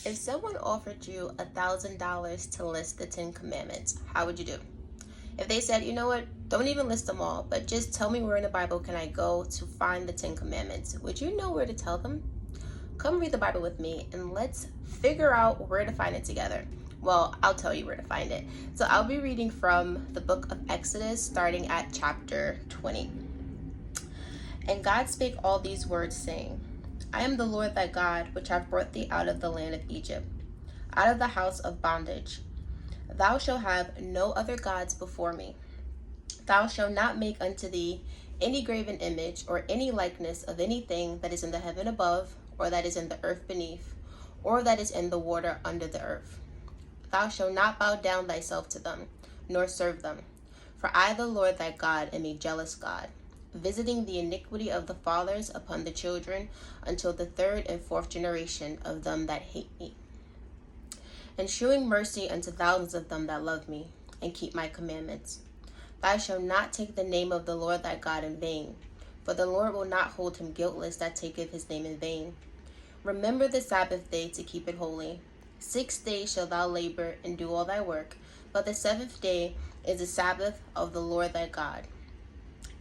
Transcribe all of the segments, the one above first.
If someone offered you $1,000 to list the 10 commandments, how would you do? If they said, you know what, don't even list them all, but just tell me where in the Bible can I go to find the 10 commandments, would you know where to tell them? Come read the Bible with me and let's figure out where to find it together. Well, I'll tell you where to find it. So I'll be reading from the book of Exodus, starting at chapter 20. And God spake all these words, saying, I am the Lord thy God, which have brought thee out of the land of Egypt, out of the house of bondage. Thou shalt have no other gods before me. Thou shalt not make unto thee any graven image, or any likeness of anything that is in the heaven above, or that is in the earth beneath, or that is in the water under the earth. Thou shalt not bow down thyself to them, nor serve them. For I, the Lord thy God, am a jealous God, visiting the iniquity of the fathers upon the children, until the third and fourth generation of them that hate me, and shewing mercy unto thousands of them that love me, and keep my commandments. Thou shalt not take the name of the Lord thy God in vain, for the Lord will not hold him guiltless that taketh his name in vain. Remember the Sabbath day to keep it holy. 6 days shalt thou labor and do all thy work, but the seventh day is the Sabbath of the Lord thy God.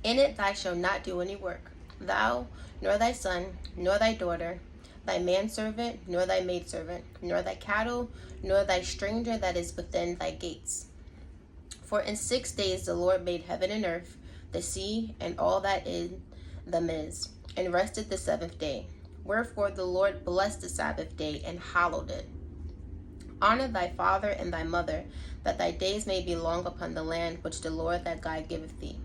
In it thou shalt not do any work, thou, nor thy son, nor thy daughter, thy manservant, nor thy maidservant, nor thy cattle, nor thy stranger that is within thy gates. For in 6 days the Lord made heaven and earth, the sea, and all that in them is, and rested the seventh day. Wherefore the Lord blessed the Sabbath day and hallowed it. Honor thy father and thy mother, that thy days may be long upon the land which the Lord thy God giveth thee.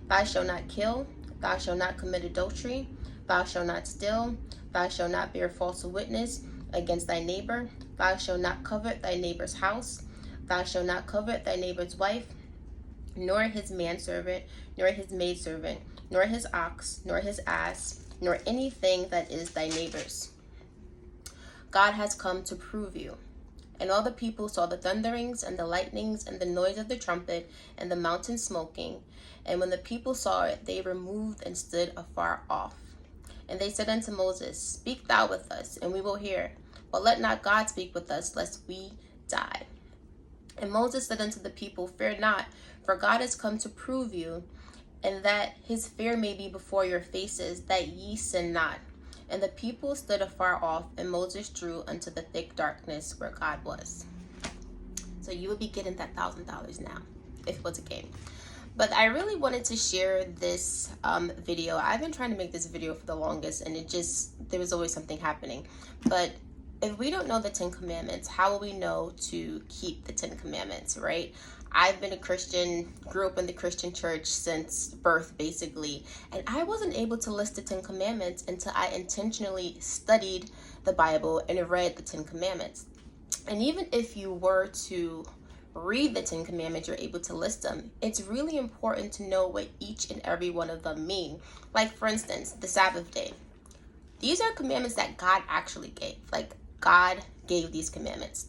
Thou shalt not kill, thou shalt not commit adultery, thou shalt not steal, thou shalt not bear false witness against thy neighbor, thou shalt not covet thy neighbor's house, thou shalt not covet thy neighbor's wife, nor his manservant, nor his maidservant, nor his ox, nor his ass, nor anything that is thy neighbor's. God has come to prove you. And all the people saw the thunderings and the lightnings and the noise of the trumpet and the mountain smoking. And when the people saw it, they removed and stood afar off. And they said unto Moses, Speak thou with us, and we will hear. But let not God speak with us, lest we die. And Moses said unto the people, Fear not, for God is come to prove you, and that his fear may be before your faces, that ye sin not. And the people stood afar off, and Moses drew unto the thick darkness where God was. So you would be getting that $1,000 now, if it was a game. But I really wanted to share this video. I've been trying to make this video for the longest, and there was always something happening. But if we don't know the 10 commandments, how will we know to keep the 10 commandments, right? I've been a Christian, grew up in the Christian church since birth, basically. And I wasn't able to list the 10 commandments until I intentionally studied the Bible and read the 10 commandments. And even if you were to read the 10 commandments, you're able to list them. It's really important to know what each and every one of them mean. Like, for instance, the Sabbath day. These are commandments that God actually gave. Like, God gave these commandments.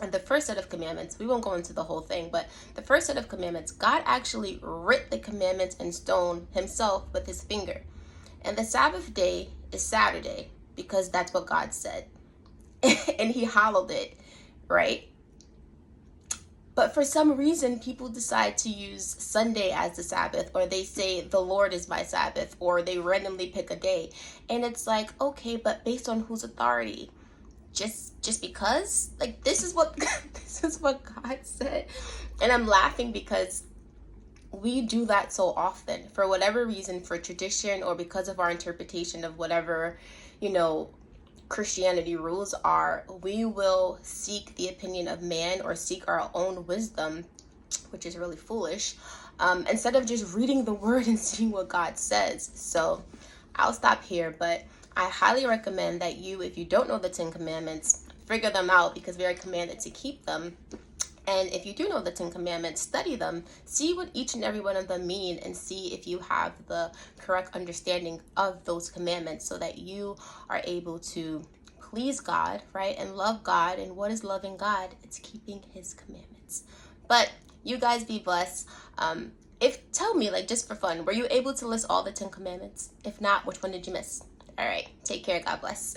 And the first set of commandments, we won't go into the whole thing, but the first set of commandments, God actually writ the commandments in stone himself with his finger. And the Sabbath day is Saturday because that's what God said. And he hallowed it, right? But for some reason, people decide to use Sunday as the Sabbath, or they say the Lord is my Sabbath, or they randomly pick a day. And it's like, okay, but based on whose authority? Just because? Like, this is what God said. And I'm laughing because we do that so often for whatever reason, for tradition or because of our interpretation of whatever, Christianity rules are. We will seek the opinion of man or seek our own wisdom, which is really foolish, instead of just reading the word and seeing what God says. So I'll stop here, but I highly recommend that you, if you don't know the 10 commandments, figure them out because we are commanded to keep them. And if you do know the 10 commandments, study them, see what each and every one of them mean, and see if you have the correct understanding of those commandments so that you are able to please God, right? And love God. And what is loving God? It's keeping his commandments. But you guys be blessed. Tell me, just for fun, were you able to list all the 10 commandments? If not, which one did you miss? All right, take care. God bless.